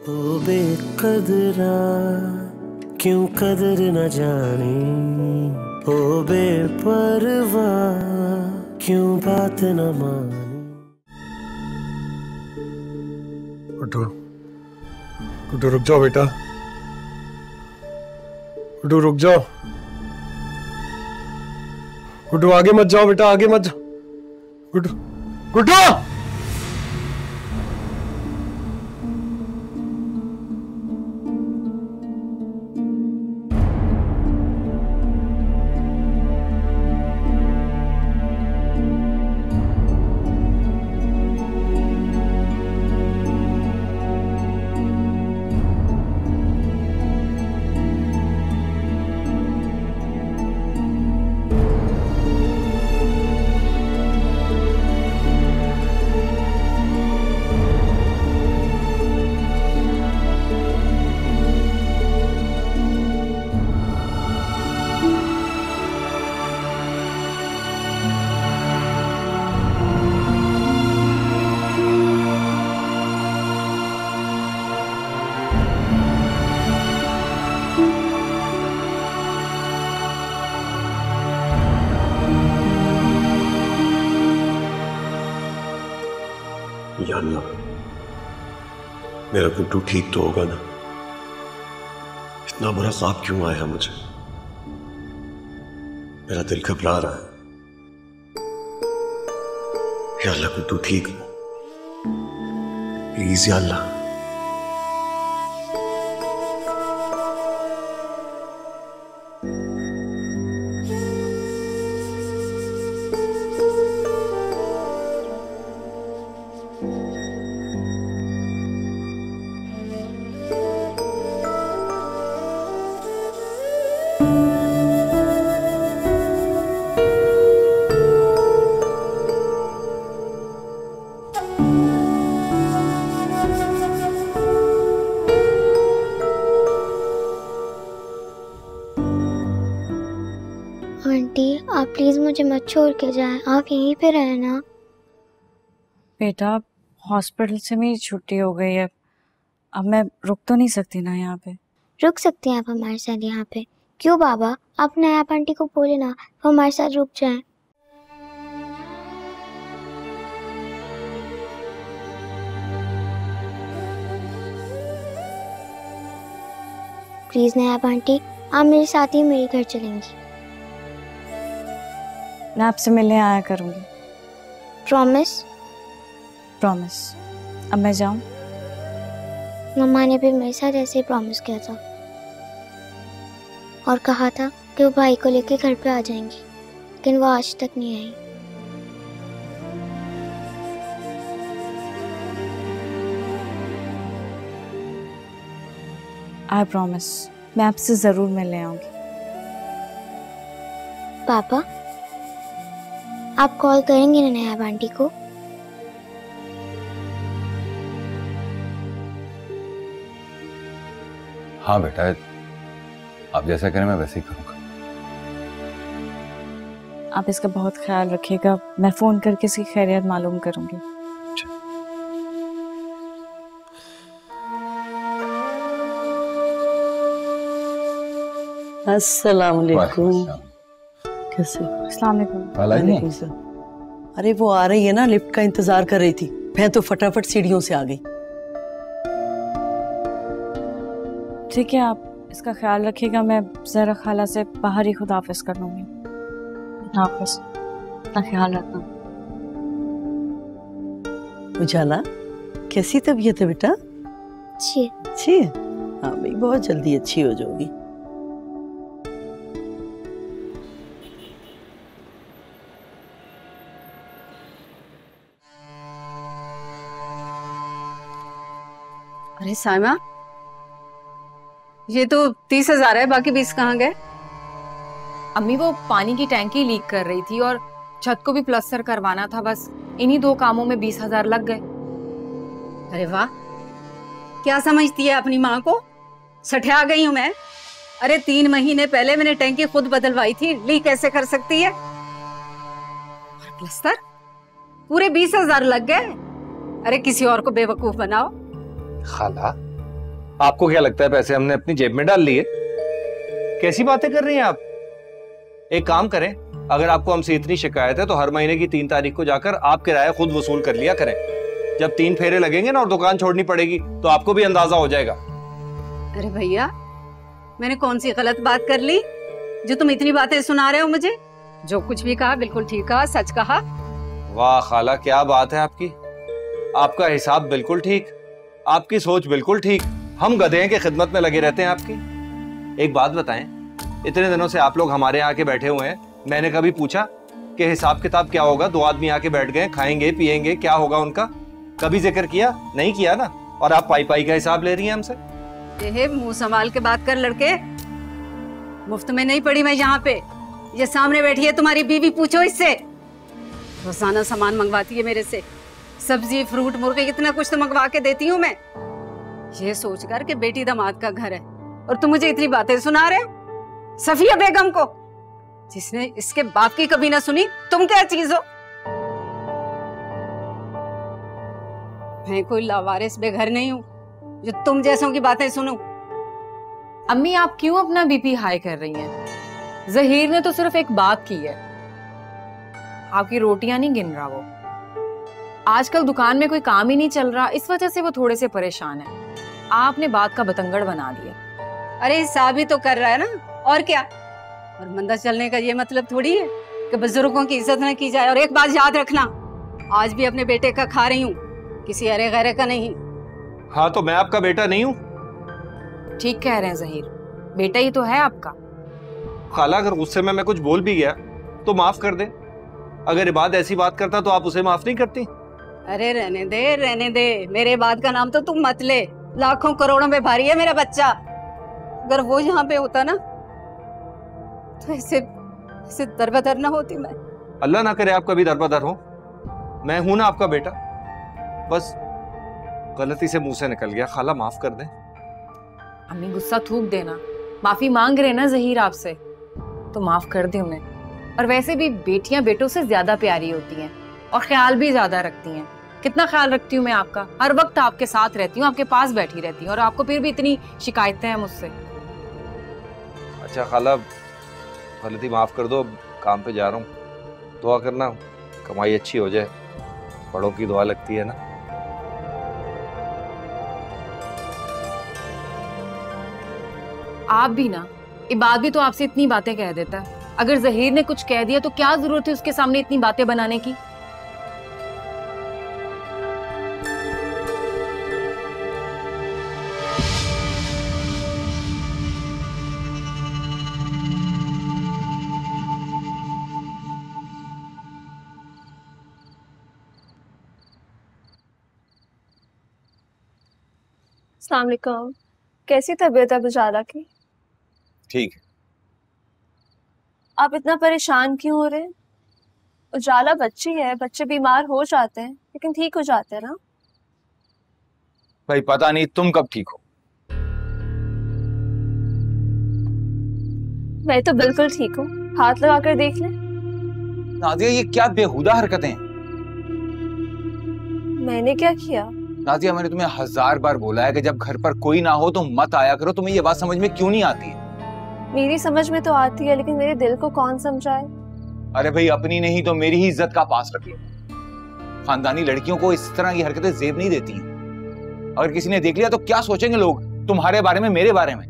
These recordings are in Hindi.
ओ बेकदरा क्यों कदर न जाने, ओ बेपरवाह क्यों बात न माने। गुड्डू, गुड्डू रुक जाओ बेटा, गुड्डू रुक जाओ, गुड्डू आगे मत जाओ बेटा, आगे मत जाओ, गुड्डू, गुड्डू। या अल्लाह, मेरा गुड्डू ठीक तो होगा ना? इतना बुरा ख्वाब क्यों आया मुझे? मेरा दिल घबरा रहा है। या अल्लाह गुड्डू ठीक हो, प्लीज या अल्लाह। आंटी आप प्लीज मुझे मत छोड़ के जाएं, आप यहीं पे रहे ना। बेटा हॉस्पिटल से मेरी छुट्टी हो गई है, अब मैं रुक तो नहीं सकती ना यहाँ पे। रुक सकती हैं आप हमारे साथ यहाँ पे। क्यों बाबा, आप नायाब आंटी को बोले ना वो हमारे साथ रुक जाएं। प्लीज नायाब आंटी, आप मेरे साथ ही मेरे घर चलेंगी। मैं आपसे मिलने आया करूँगी। प्रॉमिस? प्रॉमिस। अब मैं जाऊँ? मम्मा ने भी मेरे साथ ऐसे ही प्रॉमिस किया था और कहा था कि वो भाई को लेके घर पे आ जाएंगी, लेकिन वो आज तक नहीं आई। आई प्रॉमिस, मैं आपसे जरूर मिलने आऊंगी। पापा आप कॉल करेंगे ना नायाब आंटी को? हाँ बेटा, आप जैसा करें मैं वैसे ही करूँगा। आप इसका बहुत ख्याल रखिएगा, मैं फोन करके इसकी खैरियत मालूम करूंगी। अस्सलाम वालेकुम। कैसे? अस्सलाम वालेकुम। वालेकुम सलाम। अरे वो आ रही है ना, लिफ्ट का इंतजार कर रही थी, मैं तो फटाफट सीढ़ियों से आ गई। ठीक है, आप इसका ख्याल रखिएगा, मैं जहरा खाला से बाहर ही खुदाफिज कर लूंगी। खुदाफिज, अपना ख्याल रखना। उजाला कैसी तबीयत है बेटा? अच्छी है। अच्छी है? हाँ भाई, बहुत जल्दी अच्छी हो जाओगी। अरे साइमा, ये तो 30,000 है, बाकी 20 कहाँ गए? अम्मी वो पानी की टैंकी लीक कर रही थी और छत को भी प्लास्टर करवाना था, बस इन्हीं 2 कामों में 20,000 लग गए। अरे वाह, क्या समझती है अपनी माँ को? सठिया गई हूँ मैं। अरे 3 महीने पहले मैंने टैंकी खुद बदलवाई थी, लीक कैसे कर सकती है? और प्लास्टर पूरे 20,000 लग गए। अरे किसी और को बेवकूफ बनाओ। खाला, आपको क्या लगता है पैसे हमने अपनी जेब में डाल लिए? कैसी बातें कर रही हैं आप? एक काम करें, अगर आपको हमसे इतनी शिकायत है तो हर महीने की 3 तारीख को जाकर आप किराया खुद वसूल कर लिया करें। जब 3 फेरे लगेंगे ना और दुकान छोड़नी पड़ेगी तो आपको भी अंदाजा हो जाएगा। अरे भैया, मैंने कौन सी गलत बात कर ली जो तुम इतनी बातें सुना रहे हो मुझे? जो कुछ भी कहा बिल्कुल ठीक कहा, सच कहा। वाह खाला, क्या बात है आपकी। आपका हिसाब बिल्कुल ठीक, आपकी सोच बिल्कुल ठीक। हम गधे की खिदमत में लगे रहते हैं आपकी। एक बात बताएं, इतने दिनों से आप लोग हमारे यहाँ आके बैठे हुए हैं, मैंने कभी पूछा कि हिसाब किताब क्या होगा? 2 आदमी आके बैठ गए, खाएंगे पिएंगे, क्या होगा उनका? कभी जिक्र किया? नहीं किया ना। और आप पाई पाई का हिसाब ले रही हैं हमसे। मुंह संभाल के बात कर लड़के, मुफ्त में नहीं पड़ी मैं यहाँ पे। ये सामने बैठी है तुम्हारी बीवी, पूछो इससे। रोजाना सामान मंगवाती है मेरे से, सब्जी फ्रूट मुर्गे, इतना कुछ तो मंगवा के देती हूँ मैं, ये सोचकर कि बेटी दामाद का घर है। और तुम मुझे इतनी बातें सुना रहे हो। सफिया बेगम को, जिसने इसके बाप की कभी ना सुनी, तुम क्या चीज हो? मैं कोई लावारिस बेघर नहीं हूँ जो तुम जैसों की बातें सुनूं। अम्मी, आप क्यों अपना बीपी हाई कर रही हैं? जहीर ने तो सिर्फ एक बात की है, आपकी रोटियां नहीं गिन रहा वो। आजकल दुकान में कोई काम ही नहीं चल रहा, इस वजह से वो थोड़े से परेशान है। आपने बात का बतंगड़ बना दिया। अरे हिसाब ही तो कर रहा है ना, और क्या? और मंदा चलने का ये मतलब थोड़ी है कि बुजुर्गों की इज्जत न की जाए। और एक बात याद रखना, आज भी अपने बेटे का खा रही हूँ, किसी अरे गैरे का नहीं। हाँ, तो मैं आपका बेटा नहीं हूँ? ठीक कह रहे हैं जहीर, बेटा ही तो है आपका। खाला, अगर गुस्से में मैं कुछ बोल भी गया तो माफ कर दे। अगर इबाद ऐसी बात करता तो आप उसे माफ नहीं करती? अरे रहने दे, रहने दे। मेरे बात का नाम तो तुम मत ले। लाखों करोड़ों में भारी है मेरा बच्चा। अगर वो यहाँ पे होता ना तो ऐसे दरबदर ना होती मैं। अल्लाह ना करे आप कभी दरबदर हो। मैं हूं ना आपका बेटा, बस गलती से मुंह से निकल गया। खाला, माफ कर दें। अम्मी, गुस्सा थूक देना। माफी मांग रहे ना जहीर आपसे, तो माफ कर दे उन्हें। और वैसे भी बेटियां बेटों से ज्यादा प्यारी होती हैं और ख्याल भी ज्यादा रखती हैं। कितना ख्याल रखती हूँ मैं आपका, हर वक्त आपके साथ रहती हूँ, आपके पास बैठी रहती हूँ, और आपको फिर भी इतनी शिकायतें हैं मुझसे। अच्छा खाला, गलती माफ कर दो, काम पे जा रहा हूँ। दुआ करना कमाई अच्छी हो जाए, बड़ों की दुआ लगती है ना। आप भी ना, इबाद भी तो आपसे इतनी बातें कह देता है। अगर जहीर ने कुछ कह दिया तो क्या जरूरत है उसके सामने इतनी बातें बनाने की? अस्सलाम वालेकुम। कैसी तबीयत है उजाला की? ठीक है। आप इतना परेशान क्यों हो रहे हैं? उजाला बच्ची है, बच्चे बीमार हो जाते हैं लेकिन ठीक हो जाते हैं ना। भाई पता नहीं तुम कब ठीक हो। मैं तो बिल्कुल ठीक हूँ, हाथ लगा कर देख लें। नादिया, ये क्या बेहुदा हरकतें हैं? मैंने क्या किया? नादिया, मैंने तुम्हें 1000 बार बोला है कि जब घर पर कोई ना हो तो मत आया करो। तुम्हें ये बात समझ में क्यों नहीं आती है? मेरी समझ में तो आती है लेकिन मेरे दिल को कौन समझाए। अरे भाई, अपनी नहीं तो मेरी ही इज्जत का पास रख लो। खानदानी लड़कियों को इस तरह की हरकतें जेब नहीं देती हैं। अगर किसी ने देख लिया तो क्या सोचेंगे लोग तुम्हारे बारे में, मेरे बारे में?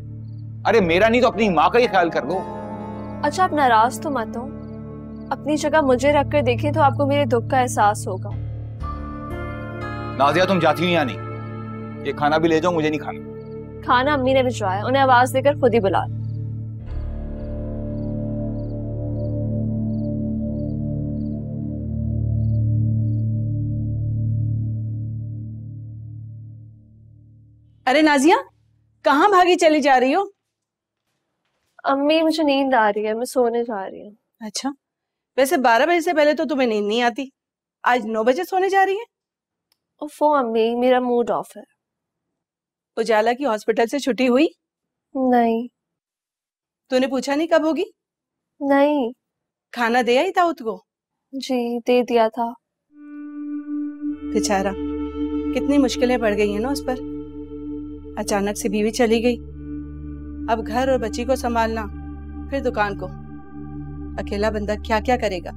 अरे मेरा नहीं तो अपनी माँ का ही ख्याल कर लो। अच्छा, आप नाराज तो मत हो। अपनी जगह मुझे रख कर देखें तो आपको मेरे दुख का एहसास होगा। नादिया, तुम जाती हो या नहीं? ये खाना भी ले जाओ, मुझे नहीं खाना। खाना अम्मी ने भिजवाया, उन्हें आवाज देकर खुद ही बुला लो। अरे नाजिया, कहाँ भागी चली जा रही हो? अम्मी, मुझे नींद आ रही है, मैं सोने जा रही हूँ। अच्छा, वैसे 12 बजे से पहले तो तुम्हें नींद नहीं आती, आज 9 बजे सोने जा रही है? ओफो अम्मी, मेरा मूड ऑफ है। उजाला की हॉस्पिटल से छुट्टी हुई? नहीं। तूने पूछा नहीं कब होगी? नहीं। खाना दे आई दाऊद को? जी, दे दिया था। बेचारा, कितनी मुश्किलें पड़ गई है ना उस पर। अचानक से बीवी चली गई, अब घर और बच्ची को संभालना, फिर दुकान को। अकेला बंदा क्या क्या करेगा।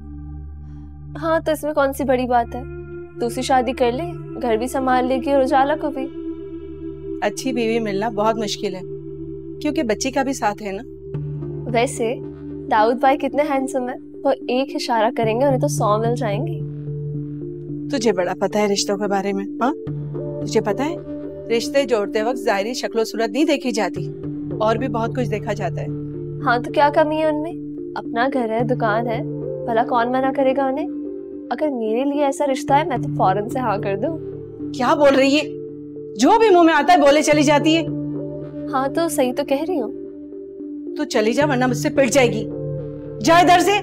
हाँ तो इसमें कौन सी बड़ी बात है, दूसरी शादी कर ले, घर भी संभाल लेगी और उजाला को भी। अच्छी बीवी मिलना बहुत मुश्किल है, क्योंकि बच्ची का भी साथ है ना। वैसे दाऊद भाई कितने हैंडसम है, वो एक इशारा करेंगे उन्हें तो 100 मिल जाएंगे। तुझे बड़ा पता है रिश्तों के बारे में। हाँ तुझे पता है रिश्ते जोड़ते वक्त जाहिरी शक्लो सूरत नहीं देखी जाती, और भी बहुत कुछ देखा जाता है। हाँ तो क्या कमी है उनमें, अपना घर है, दुकान है, भला कौन मना करेगा उन्हें। अगर मेरे लिए ऐसा रिश्ता है मैं तो फौरन से हाँ कर दूं। क्या बोल रही है, जो भी मुंह में आता है बोले चली जाती है। हाँ तो सही तो कह रही हूँ। तू चली जा वरना मुझसे पिट जाएगी, जा इधर से।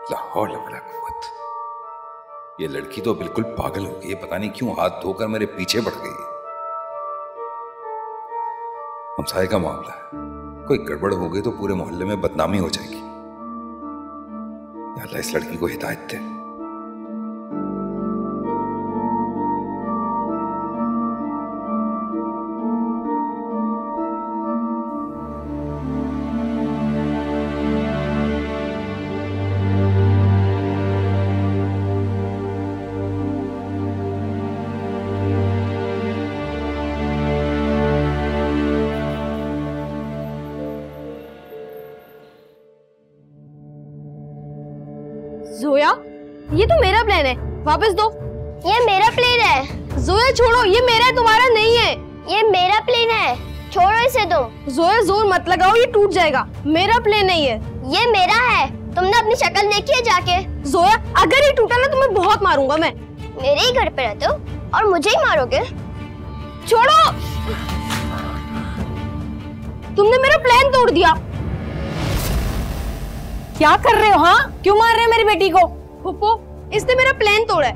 लाहौल वला कुव्वत, ये लड़की तो बिल्कुल पागल हो गई है, पता नहीं क्यों हाथ धोकर मेरे पीछे पड़ गई है। हमसाये का मामला है, कोई गड़बड़ हो गई तो पूरे मोहल्ले में बदनामी हो जाएगी। या अल्लाह इस लड़की को हिदायत दे। जोया, ये तो मेरा प्लेन है, वापस दो। ये मेरा प्लेन है। जोया छोड़ो, ये मेरा है, तुम्हारा नहीं है। ये मेरा प्लेन है, छोड़ो इसे दो। जोया जोर मत लगाओ, ये टूट जाएगा। मेरा प्लेन नहीं है। ये मेरा है, तुमने अपनी शक्ल देखी है जाके। जोया अगर ये टूटा ना तो मैं बहुत मारूंगा। मैं मेरे ही घर पे रहते हो और मुझे ही मारोगे। छोड़ो, तुमने मेरा प्लान तोड़ दिया। क्या कर रहे हो? हाँ क्यों मार रहे हो मेरी बेटी को? फुप्पो, इसने मेरा प्लान तोड़ा है।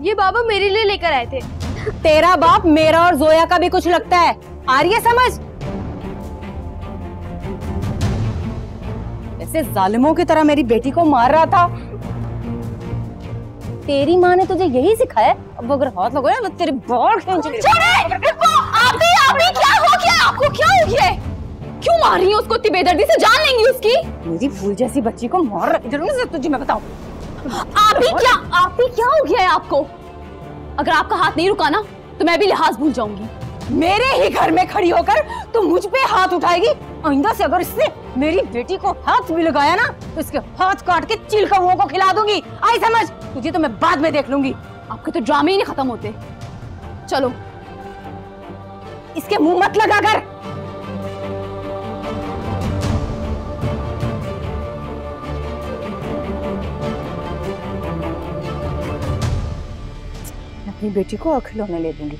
ये बाबा मेरे लिए लेकर आए थे। तेरा बाप मेरा और जोया का भी कुछ लगता है, आ रही है समझ? ऐसे जालिमों की तरह मेरी बेटी को मार रहा था। तेरी माँ ने तुझे यही सिखाया? अब अगर हाथ लगाया ना तेरे बाल खींच ले। आपने क्या हो गया? आपको क्या हो गया है? क्यों मार रही है उसको इतनी बेदर्दी से? जान लेंगी उसकी। मेरी फूल जैसी बच्ची को मार रही है तुझे मैं बताऊं। आप ही क्या हो गया है आपको? अगर आपका हाथ नहीं रुका ना तो मैं भी लिहाज भूल जाऊंगी। मेरे ही घर में खड़ी होकर तू मुझ पे हाथ उठाएगी? आइंदा से अगर इसने मेरी बेटी को हाथ भी लगाया ना तो इसके हाथ काट के चील कौओं को खिला दूंगी। आई समझ? तुझे तो मैं बाद में देख लूंगी। आपके तो ड्रामे ही नहीं खत्म होते। चलो, इसके मुंह मत लगा कर। अपनी बेटी को खिलौने ले दूंगी,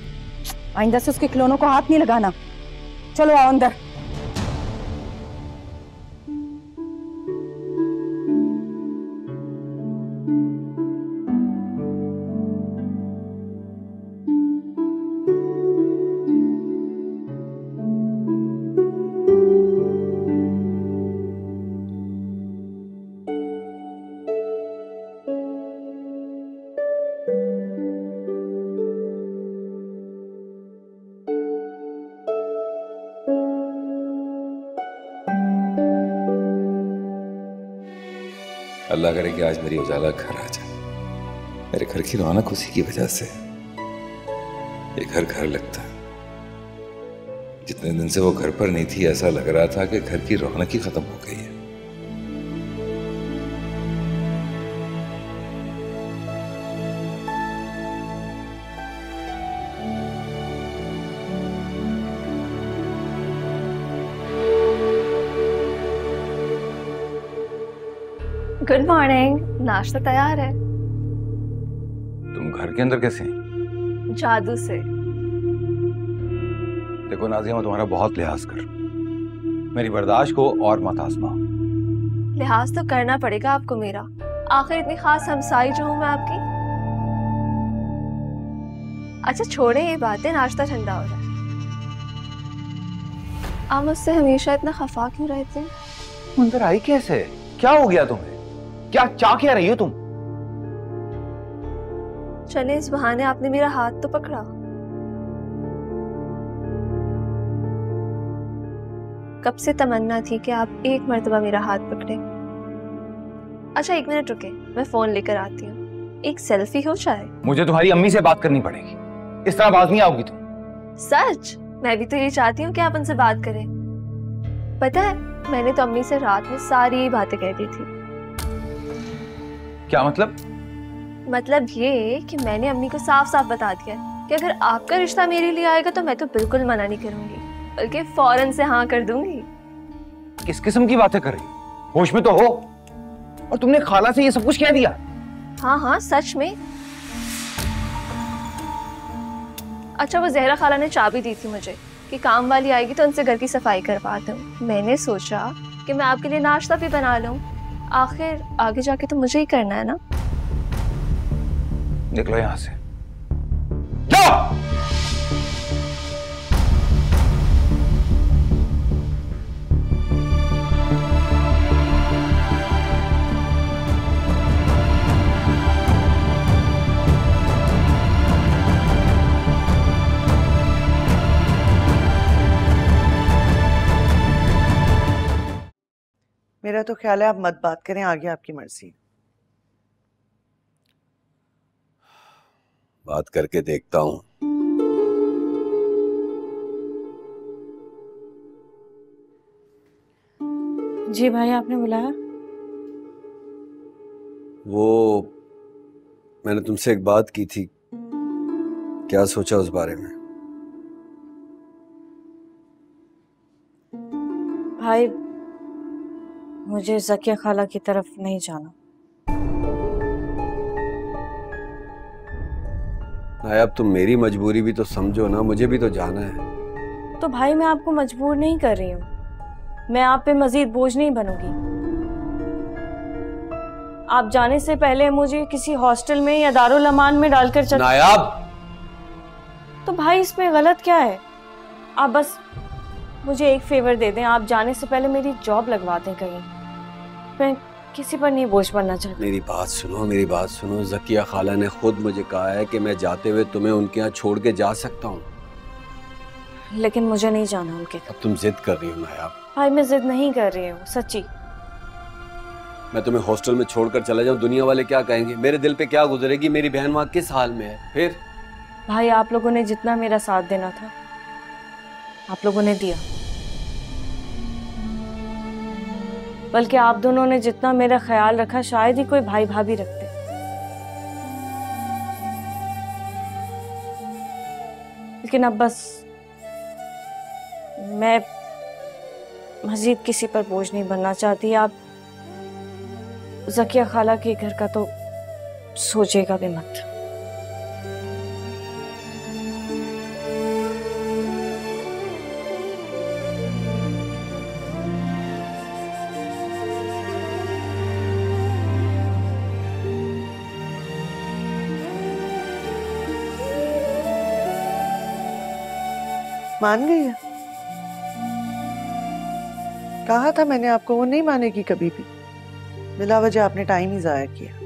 आइंदा से उसके खिलौनों को हाथ नहीं लगाना। चलो आओ अंदर। अल्लाह करे कि आज मेरी उजाला घर आ जाए। मेरे घर की रौनक उसी की वजह से ये घर घर लगता है। जितने दिन से वो घर पर नहीं थी ऐसा लग रहा था कि घर की रौनक ही खत्म हो गई है। Good morning. नाश्ता तैयार है। तुम घर के अंदर कैसे हैं? जादू से। देखो नाज़िया, मैं तुम्हारा बहुत लिहाज कर, मेरी बर्दाश्त को और मत आजमाओ। लिहाज तो करना पड़ेगा आपको मेरा, आखिर इतनी खास हमसाई जो हूं मैं आपकी। अच्छा छोड़े ये बातें, नाश्ता ठंडा हो रहा है। आप मुझसे हमेशा इतना खफा क्यों रहते हैं? अंदर आई कैसे? क्या हो गया तुम्हें? क्या चाह क्या रही हो तुम? चले इस बहाने आपने मेरा हाथ तो पकड़ा। कब से तमन्ना थी कि आप एक मर्तबा मेरा हाथ पकड़े। अच्छा 1 मिनट रुके, मैं फोन लेकर आती हूँ। एक सेल्फी हो चाहे? मुझे तुम्हारी अम्मी से बात करनी पड़ेगी, इस तरह बाज नहीं आओगी तुम। सच? मैं भी तो ये चाहती हूँ कि आप उनसे बात करें। पता है मैंने तो अम्मी से रात में सारी बातें कह दी थी। क्या मतलब? मतलब ये कि मैंने अम्मी को साफ साफ बता दिया कि अगर आपका रिश्ता मेरे लिए आएगा तो मैं तो बिल्कुल मना नहीं करूंगी, बल्कि फौरन से हाँ कर दूंगी। किस किस्म की बातें कर रही हो? होश में तो हो? और तुमने खाला से ये सब कुछ कह दिया? हाँ हाँ सच में। अच्छा वो जहरा खाला ने चाबी दी थी मुझे कि काम वाली आएगी तो उनसे घर की सफाई करवा दूं। मैंने सोचा कि मैं आपके लिए नाश्ता भी बना लूं, आखिर आगे जाके तो मुझे ही करना है ना। निकलो यहाँ से। जाओ! मेरा तो ख्याल है आप मत बात करें, आगे आपकी मर्जी। बात करके देखता हूं। जी भाई, आपने बुलाया? वो मैंने तुमसे एक बात की थी, क्या सोचा उस बारे में? भाई मुझे ज़किया खाला की तरफ नहीं जाना। नायाब तुम मेरी मजबूरी भी तो समझो ना, मुझे भी तो जाना है। तो भाई मैं आपको मजबूर नहीं कर रही हूँ, मैं आप पे मजीद बोझ नहीं बनूंगी। आप जाने से पहले मुझे किसी हॉस्टल में या दारुल अमान में डालकर चल। नायाब तो भाई इसमें गलत क्या है? आप बस मुझे एक फेवर दे दें, आप जाने से पहले मेरी जॉब लगवा दें कहीं। मैं किसी पर नहीं बोझ बनना चाहती। मेरी बात सुनो, मेरी बात सुनो। ज़किया खाला ने खुद मुझे कहा है कि मैं जाते हुए तुम्हें उनके यहाँ छोड़ के जा सकता हूँ। लेकिन मुझे नहीं जाना उनके। अब तुम जिद कर रही हो नायाब। भाई मैं जिद नहीं कर रही हूँ, सच्ची। मैं तुम्हें हॉस्टल में छोड़कर चला जाऊँ, दुनिया वाले क्या कहेंगे? मेरे दिल पे क्या गुजरेगी? मेरी बहन वहाँ किस हाल में है? फिर भाई आप लोगों ने जितना मेरा साथ देना था आप लोगों ने दिया, बल्कि आप दोनों ने जितना मेरा ख्याल रखा शायद ही कोई भाई भाभी रखते। लेकिन अब बस मैं मजीद किसी पर बोझ नहीं बनना चाहती। आप ज़किया खाला के घर का तो सोचेगा भी मत। मान गई है? कहा था मैंने आपको, वो नहीं मानेगी कभी भी। बिला वजह आपने टाइम ही जाया किया।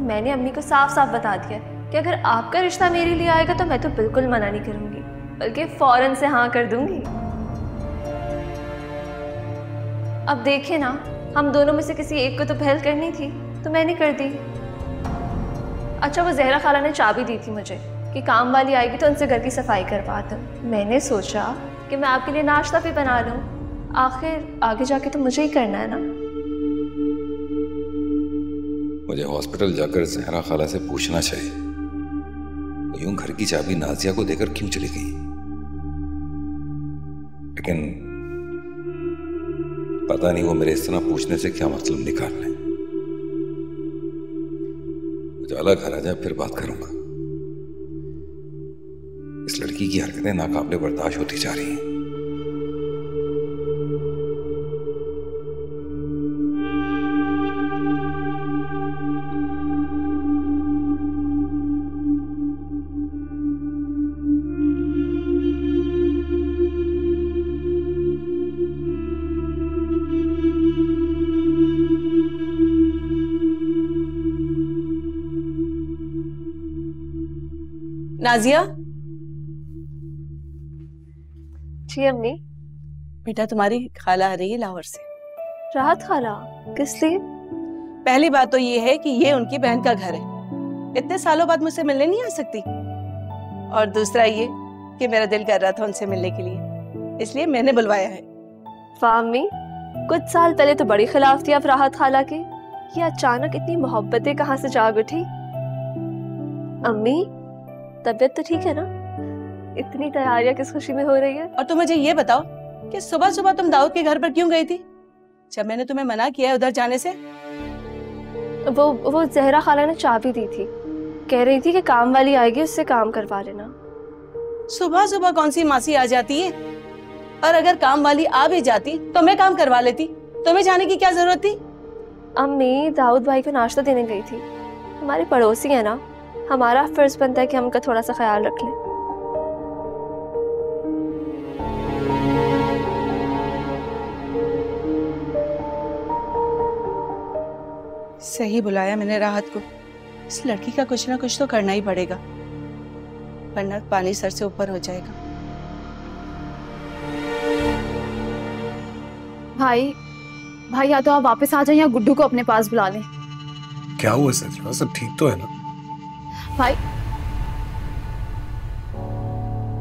मैंने अम्मी को साफ साफ बता दिया कि अगर आपका रिश्ता मेरे लिए आएगा तो मैं तो बिल्कुल मना नहीं करूंगी, बल्कि फौरन से हाँ कर दूंगी। अब देखे ना, हम दोनों में से किसी एक को तो पहल करनी थी, तो मैंने कर दी। अच्छा, वो जहरा खाला ने चाबी दी थी मुझे कि काम वाली आएगी तो उनसे घर की सफाई करवा दूँ। मैंने सोचा कि मैं आपके लिए नाश्ता भी बना लूँ, आखिर आगे जाके तो मुझे ही करना है ना। मुझे हॉस्पिटल जाकर जहरा खाला से पूछना चाहिए, यूं घर की चाबी नाजिया को देकर क्यों चली गई। लेकिन पता नहीं वो मेरे इस तरह पूछने से क्या मतलब निकाल लें। उजाला घर आ जाए फिर बात करूंगा। इस लड़की की हरकतें नाकाबिले बर्दाश्त होती जा रही हैं। नाजिया। जी अम्मी। बेटा तुम्हारी खाला आ रही है लाहौर से। राहत खाला? किस लिए? पहली बात तो ये है कि ये उनकी बहन का घर है, इतने सालों बाद मुझसे मिलने नहीं आ सकती। और दूसरा ये कि मेरा दिल कर रहा था उनसे मिलने के लिए, इसलिए मैंने बुलवाया है। वाह अम्मी, कुछ साल पहले तो बड़ी खिलाफ थी आप राहत खाला के, ये अचानक इतनी मोहब्बतें कहाँ से जाग उठी? अम्मी तबीयत तो ठीक है ना? इतनी तैयारियां किस खुशी में हो रही है? और तुम मुझे ये बताओ कि सुबह सुबह तुम दाऊद के घर पर क्यों गई थी, जब मैंने तुम्हें मना किया है उधर जाने से? वो जहरा खाला ने चाबी दी थी, कह रही थी कि काम वाली आएगी उससे काम करवा लेना। सुबह सुबह कौन सी मासी आ जाती है? और अगर काम वाली आ भी जाती तो मैं काम करवा लेती, तुम्हें जाने की क्या जरूरत थी? अम्मी दाऊद भाई को नाश्ता देने गई थी, हमारे पड़ोसी है ना, हमारा फर्ज बनता है कि हम उनका थोड़ा सा ख्याल रख लें। सही बुलाया मैंने राहत को। इस लड़की का कुछ ना कुछ तो करना ही पड़ेगा, वरना पानी सर से ऊपर हो जाएगा। भाई या तो आप वापस आ जाएं या गुड्डू को अपने पास बुला लें। क्या हुआ सच? सब ठीक तो है ना? भाई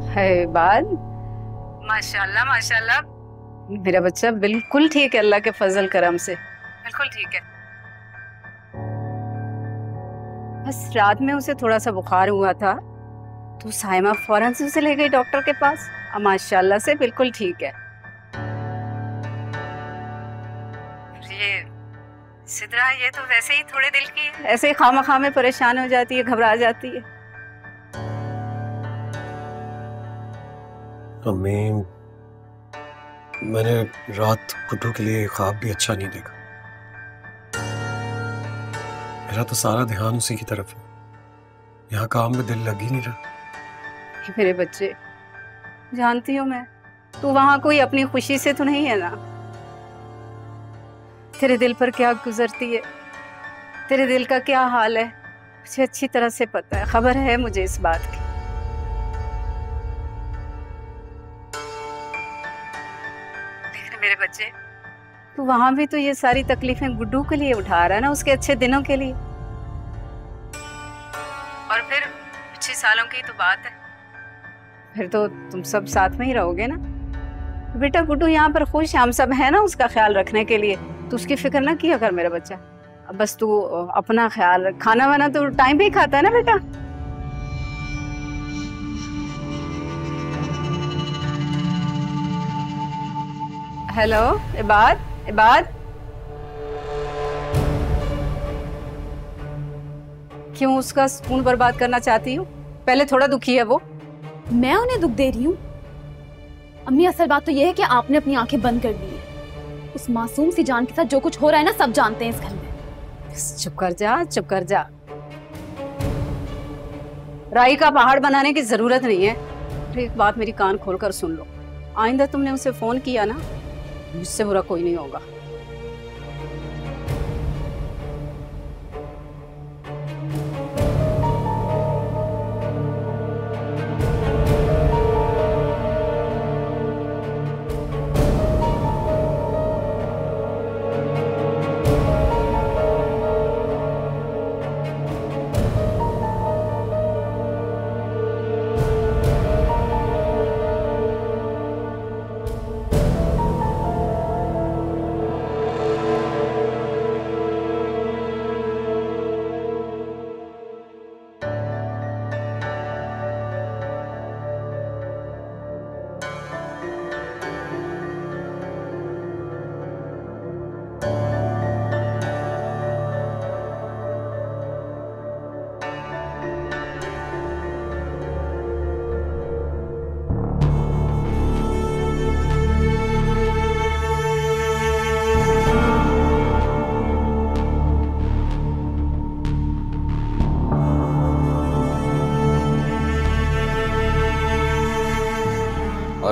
है बात। माशाल्लाह माशाल्लाह, मेरा बच्चा बिल्कुल ठीक है, अल्लाह के फजल करम से बिल्कुल ठीक है। बस रात में उसे थोड़ा सा बुखार हुआ था तो साइमा फौरन से उसे ले गई डॉक्टर के पास। अब माशाल्लाह से बिल्कुल ठीक है। ये सिद्रा ये तो वैसे ही थोड़े दिल की है, ऐसे ही खामा में परेशान हो जाती है, घबरा जाती है। अम्मी, मैंने रात गुड्डू के लिए ख्वाब भी अच्छा नहीं देखा। मेरा तो सारा ध्यान उसी की तरफ है, यहाँ काम में दिल लग ही नहीं रहा। मेरे बच्चे, जानती हूँ मैं, तू वहाँ कोई अपनी खुशी से तो नहीं है ना। तेरे दिल पर क्या गुजरती है, तेरे दिल का क्या हाल है, मुझे अच्छी तरह से पता है, खबर है मुझे इस बात की। लेकिन मेरे बच्चे, तू वहां भी तो ये सारी तकलीफें गुड्डू के लिए उठा रहा है ना, उसके अच्छे दिनों के लिए। और फिर 6 सालों की तो बात है, फिर तो तुम सब साथ में ही रहोगे ना। बेटा गुड्डू यहाँ पर खुश है, हम सब है ना उसका ख्याल रखने के लिए, तो उसकी फिक्र ना किया कर मेरा बच्चा। अब बस तू अपना ख्याल रख, खाना वाना तो टाइम पे ही खाता है ना बेटा। हेलो इबाद, इबाद क्यों उसका सुकून बर्बाद करना चाहती हूँ? पहले थोड़ा दुखी है वो। मैं उन्हें दुख दे रही हूँ? अम्मी असल बात तो ये है कि आपने अपनी आंखें बंद कर दी है। उस मासूम सी जान के साथ जो कुछ हो रहा है ना, सब जानते हैं इस घर में। चुप कर जा, चुप कर जा। राई का पहाड़ बनाने की जरूरत नहीं है। तो एक बात मेरी कान खोलकर सुन लो, आइंदा तुमने उसे फोन किया ना, मुझसे बुरा कोई नहीं होगा।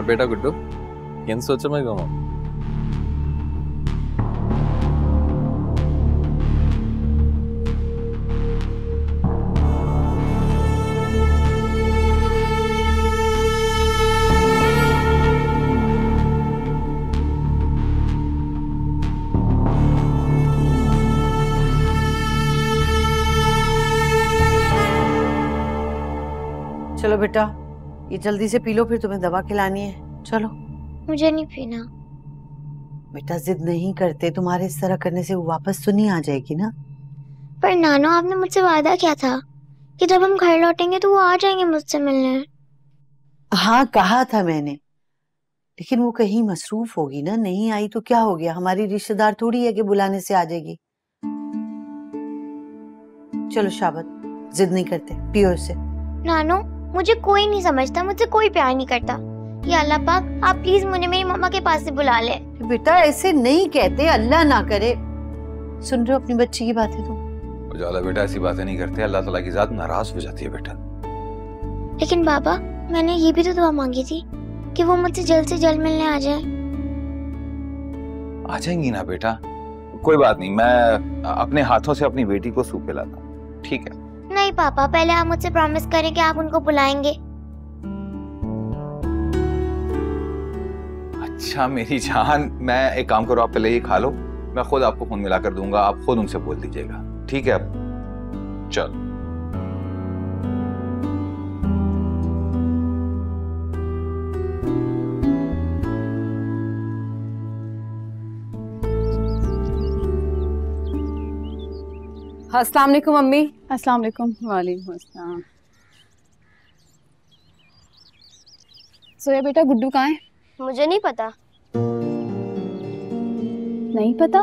बेटा गुड्डू ಏನು सोचमेगा चलो बेटा, ये जल्दी से पी लो, फिर तुम्हें दवा खिलानी है। चलो। मुझे नहीं पीना। बेटा जिद नहीं करते, तुम्हारे इस तरह करने से वो वापस तो नहीं आ जाएगी ना। पर नानो, आपने मुझसे वादा किया था कि जब हम घर लौटेंगे तो वो आ जाएंगे मुझसे मिलने। हाँ कहा था मैंने, लेकिन वो कहीं मसरूफ होगी ना, नहीं आई तो क्या हो गया, हमारी रिश्तेदार थोड़ी है कि बुलाने से आ जाएगी। चलो शाबाश, जिद नहीं करते, पियो इसे। नानो, मुझे कोई नहीं समझता, मुझसे कोई प्यार नहीं करता। या अल्लाह पाक, आप प्लीज मुझे मेरी मम्मा के पास से बुला ले। बेटा ऐसे नहीं कहते, अल्लाह ना करे। सुन रहे हो अपनी बच्ची की बातें तुम? उजाला बेटा ऐसी बातें नहीं करते, अल्लाह ताला की जात नाराज हो जाती है बेटा। लेकिन बाबा, मैंने ये भी तो दुआ मांगी थी कि वो मुझसे जल्द से जल्द मिलने आ जाए। आ जाएंगी ना बेटा, कोई बात नहीं, मैं अपने हाथों से अपनी बेटी को सूप पिलाता हूँ, ठीक है? नहीं पापा, पहले आप मुझसे प्रॉमिस करें कि आप उनको बुलाएंगे। अच्छा मेरी जान, मैं एक काम करो, आप पहले ये खा लो, मैं खुद आपको फोन मिला कर दूंगा, आप खुद उनसे बोल दीजिएगा, ठीक है? अब चलो। अस्सलाम वालेकुम मम्मी। अस्सलाम वालेकुम। वालेकुम अस्सलाम। सोया बेटा, गुड्डू कहाँ है? मुझे नहीं पता। नहीं पता?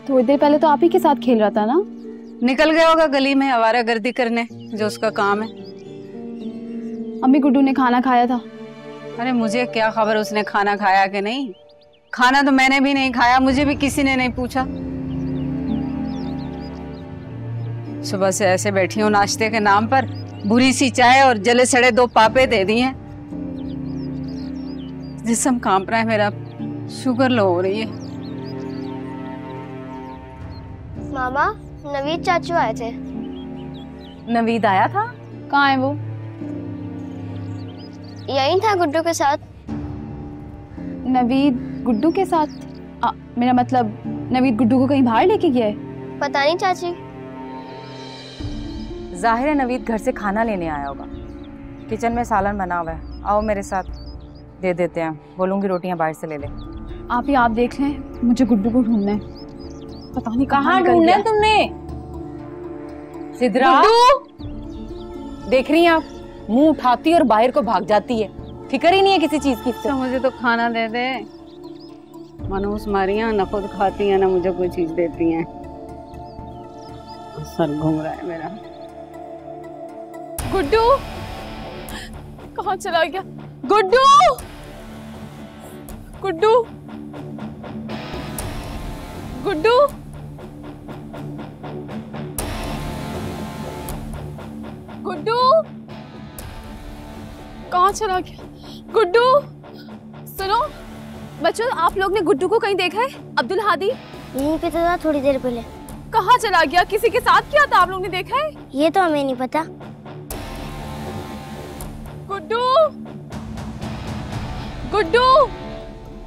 थोड़ी देर पहले तो आप ही के साथ खेल रहा था ना। निकल गया होगा गली में आवारागर्दी करने, जो उसका काम है। अम्मी, गुड्डू ने खाना खाया था। अरे मुझे क्या खबर उसने खाना खाया कि नहीं। खाना तो मैंने भी नहीं खाया, मुझे भी किसी ने नहीं पूछा। सुबह से ऐसे बैठी हूँ, नाश्ते के नाम पर बुरी सी चाय और जले सड़े 2 पापे दे दिए हैं। जिस्म कांप रहा है मेरा, शुगर लो हो रही है। मामा, नवीद चाचू आए थे। नवीद आया था? कहाँ है वो? यहीं था गुड्डू के साथ। नवीद गुड्डू के साथ? मेरा मतलब नवीद गुड्डू को कहीं बाहर लेके गया है? पता नहीं चाची। जाहिर है नवीद घर से खाना लेने आया होगा। किचन में सालन बना हुआ है, आओ मेरे साथ, दे देते हैं। बोलूंगी रोटियां बाहर से ले ले। आप देख लें, मुझे गुड्डू को ढूंढना है। पता नहीं कहाँ ढूंढना है तुमने? सिद्रा, देख रही हैं आप, मुंह उठाती और बाहर को भाग जाती है, फिक्र ही नहीं है किसी चीज की। तो मुझे तो खाना दे दे। मनूस मारियां ना खुद खाती हैं ना मुझे कोई चीज देती हैं। सर घूम रहा है मेरा। गुड्डू कहाँ चला गया? गुड्डू, गुड्डू, गुड्डू, गुड्डू, कहाँ चला गया? गुड्डू, सुनो बच्चों, आप लोग ने गुड्डू को कहीं देखा है? अब्दुल हादी यहीं पे था थोड़ी देर पहले। कहाँ चला गया? किसी के साथ किया था? आप लोग ने देखा है? ये तो हमें नहीं पता। गुड्डू, गुड्डू।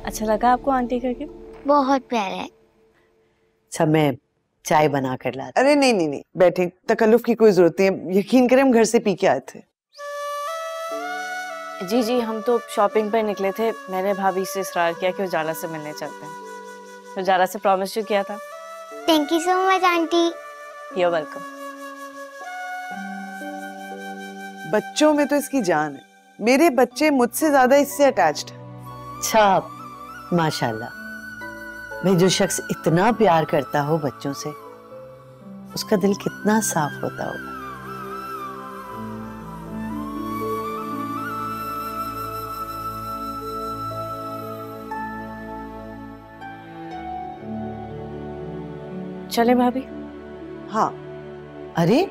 अच्छा लगा आपको आंटी करके? बहुत प्यारा है। अच्छा मैं चाय बना कर लाती। अरे नहीं नहीं नहीं, बैठे, तकल्लुफ की कोई जरूरत नहीं है, यकीन करें हम घर से पी के आए थे। जी जी, हम तो शॉपिंग पर निकले थे। मैंने भाभी से इसरार किया कि उजाला से मिलने चलते हैं। उजाला से प्रॉमिस जो किया था। Thank you so much aunty. You are welcome. बच्चों में तो इसकी जान है, मेरे बच्चे मुझसे ज्यादा इससे अटैच्ड हैं। अच्छा माशाल्लाह। भाई जो शख्स इतना प्यार करता हो बच्चों से, उसका दिल कितना साफ होता होगा। चले भाभी? हाँ। अरे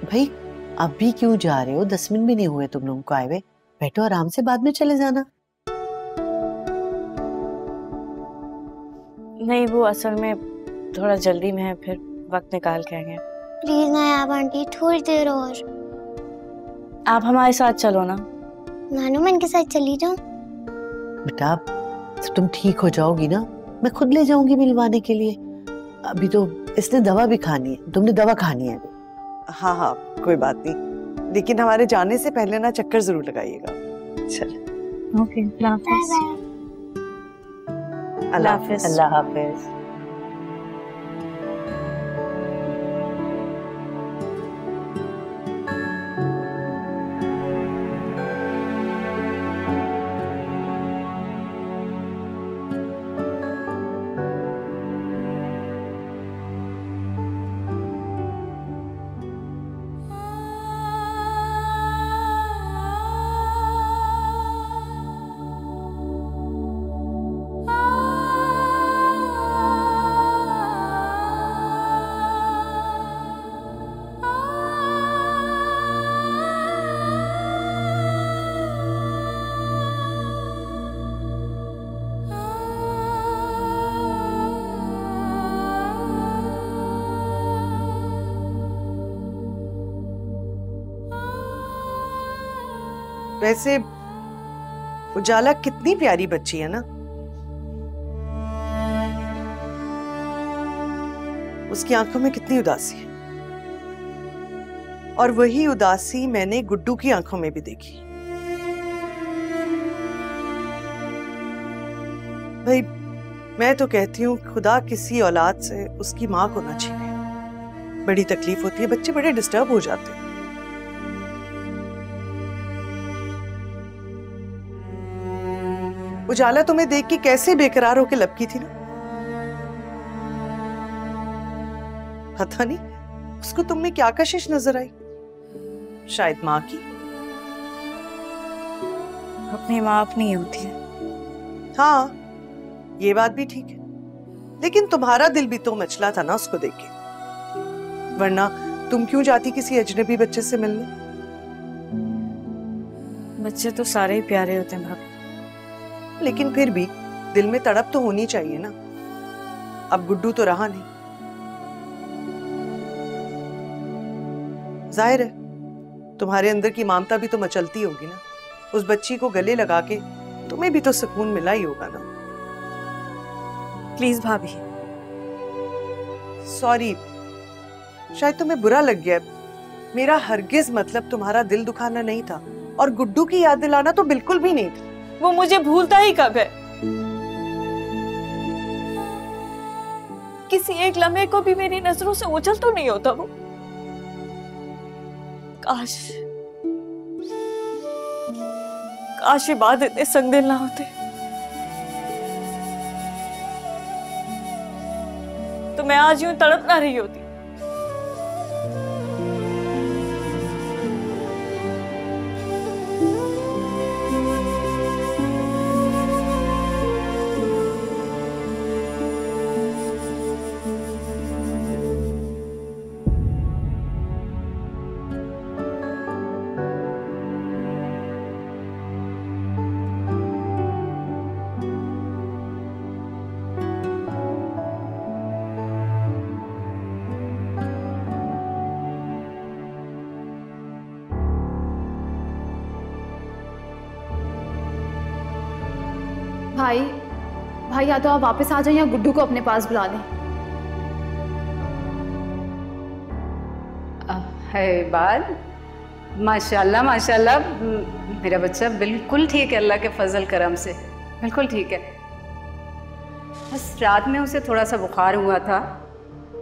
भाई अभी क्यों जा रहे हो? 10 मिनट भी नहीं हुए तुम लोगों को आए हुए। बैठो आराम से, बाद में चले जाना। नहीं, वो असल में थोड़ा जल्दी में है, फिर वक्त निकाल के आएंगे। प्लीज ना आप आंटी, थोड़ी देर और। आप हमारे साथ चलो ना। नानू मैं इनके साथ चली जाऊं? बेटा तो तुम ठीक हो जाओगी ना, मैं खुद ले जाऊंगी मिलवाने के लिए। अभी तो इसने दवा भी खानी है, तुमने दवा खानी है अभी। हाँ हाँ कोई बात नहीं, लेकिन हमारे जाने से पहले ना चक्कर जरूर लगाइएगा। चलो ओके, अल्लाह हाफिज। अल्लाह हाफिज। अल्लाह हाफिज। वैसे उजाला कितनी प्यारी बच्ची है ना, उसकी आंखों में कितनी उदासी है, और वही उदासी मैंने गुड्डू की आंखों में भी देखी। भाई मैं तो कहती हूँ खुदा किसी औलाद से उसकी माँ को ना छीने। बड़ी तकलीफ होती है, बच्चे बड़े डिस्टर्ब हो जाते हैं। उजाला तुम्हें देख के कैसे बेकरार होकर लपकी थी ना, पता नहीं उसको तुम में क्या कशिश नजर आई। शायद माँ की। अपनी माँ अपनी होती है। हाँ ये बात भी ठीक है, लेकिन तुम्हारा दिल भी तो मचला था ना उसको देख के, वरना तुम क्यों जाती किसी अजनबी बच्चे से मिलने। बच्चे तो सारे ही प्यारे होते हैं भाभी, लेकिन फिर भी दिल में तड़प तो होनी चाहिए ना। अब गुड्डू तो रहा नहीं, जाहिर है तुम्हारे अंदर की ममता भी तो मचलती होगी ना। उस बच्ची को गले लगा के तुम्हें भी तो सुकून मिला ही होगा ना। प्लीज भाभी। सॉरी, शायद तुम्हें बुरा लग गया। मेरा हरगिज मतलब तुम्हारा दिल दुखाना नहीं था, और गुड्डू की याद दिलाना तो बिल्कुल भी नहीं था। वो मुझे भूलता ही कब है? किसी एक लम्हे को भी मेरी नजरों से ओझल तो नहीं होता वो। काश काश ये बात इतने संगदिल ना होते, तो मैं आज यूं तड़प ना रही होती। भाई भाई, या तो आप वापस आ जाएं या गुड्डू को अपने पास बुला लें। है बात, माशाल्लाह माशाल्लाह, मेरा बच्चा बिल्कुल ठीक है, अल्लाह के फजल करम से बिल्कुल ठीक है। बस रात में उसे थोड़ा सा बुखार हुआ था,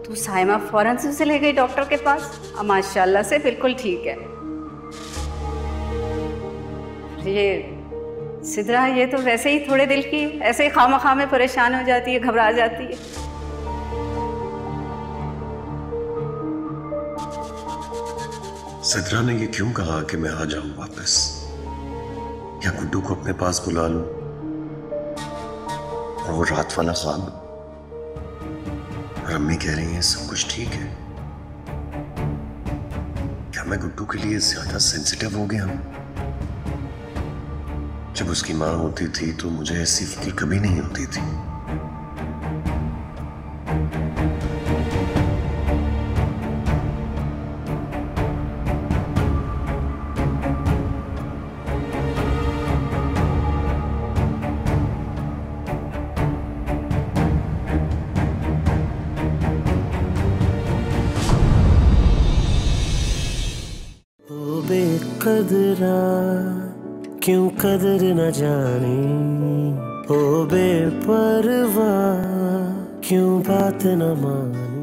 तो साइमा फौरन से उसे ले गई डॉक्टर के पास। माशाल्लाह से बिल्कुल ठीक है। ये सिद्रा, ये तो वैसे ही थोड़े दिल की ऐसे ही खामा में परेशान हो जाती है, घबरा जाती है। सिद्रा ने ये क्यों कहा कि मैं आ जाऊं वापस, या गुड्डू को अपने पास बुला लूं और वो रात वाला ख्वाब। और अम्मी कह रही हैं सब कुछ ठीक है। क्या मैं गुड्डू के लिए ज्यादा सेंसिटिव हो गया हूं? जब उसकी माँ होती थी तो मुझे ऐसी फिक्र कभी नहीं होती थी। ओ बेकदरा क्यों कदर न जाने, ओ बेपरवाह क्यों बात न माने।